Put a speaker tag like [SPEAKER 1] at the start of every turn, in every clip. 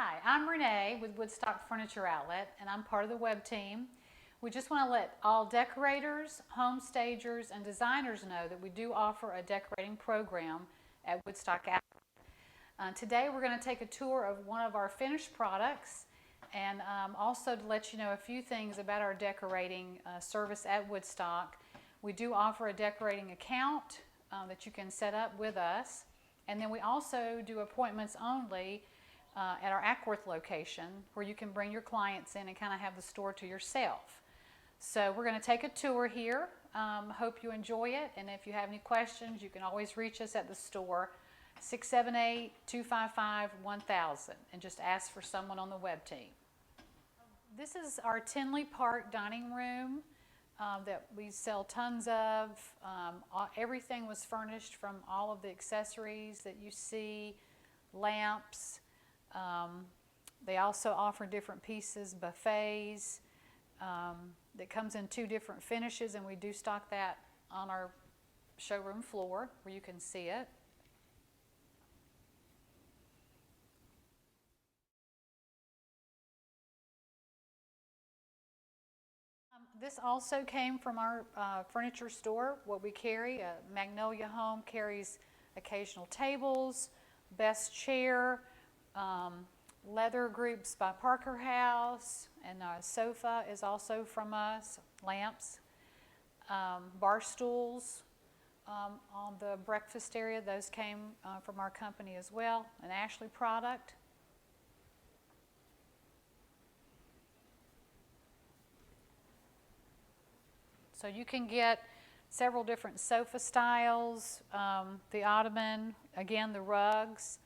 [SPEAKER 1] Hi, I'm Renee with Woodstock Furniture Outlet, and I'm part of the web team. We just want to let all decorators, home stagers, and designers know that we do offer a decorating program at Woodstock Outlet. Today we're going to take a tour of one of our finished products and also to let you know a few things about our decorating service at Woodstock. We do offer a decorating account that you can set up with us, and then we also do appointments only at our Ackworth location where you can bring your clients in and kind of have the store to yourself. So we're going to take a tour here. Hope you enjoy it, and if you have any questions you can always reach us at the store 678-255-1000 and just ask for someone on the web team. This is our Tinley Park dining room that we sell tons of. Everything was furnished from all of the accessories that you see, lamps. They also offer different pieces, buffets, that comes in 2 different finishes, and we do stock that on our showroom floor where you can see it. This also came from our furniture store. What we carry, Magnolia Home carries occasional tables, Best Chair, leather groups by Parker House, and sofa is also from us, lamps, bar stools on the breakfast area, those came from our company as well, an Ashley product. So you can get several different sofa styles, the ottoman, again the rugs.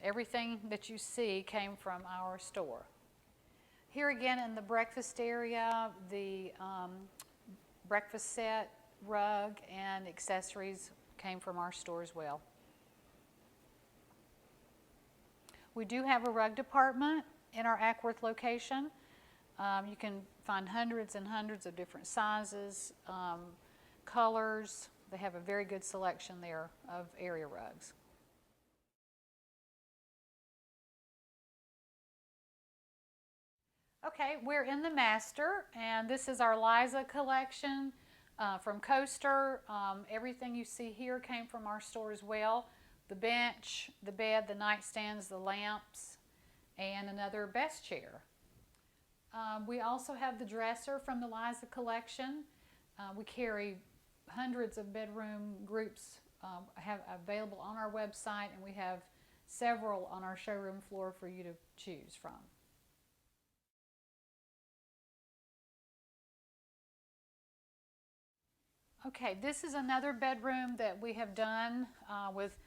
[SPEAKER 1] Everything that you see came from our store. Here again in the breakfast area, the breakfast set, rug, and accessories came from our store as well. We do have a rug department in our Ackworth location. You can find hundreds and hundreds of different sizes, colors. They have a very good selection there of area rugs. Okay, we're in the master, and this is our Liza collection from Coaster. Everything you see here came from our store as well. The bench, the bed, the nightstands, the lamps, and another Best Chair. We also have the dresser from the Liza collection. We carry hundreds of bedroom groups have available on our website, and we have several on our showroom floor for you to choose from. Okay, this is another bedroom that we have done with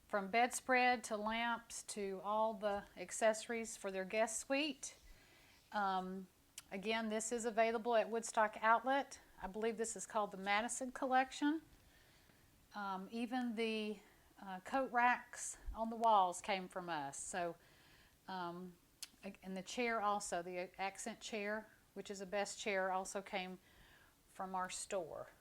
[SPEAKER 1] from bedspread to lamps to all the accessories for their guest suite. Again, this is available at Woodstock Outlet. I believe this is called the Madison collection. Even the coat racks on the walls came from us. So, and the chair also, the accent chair, which is a Best Chair, also came from our store.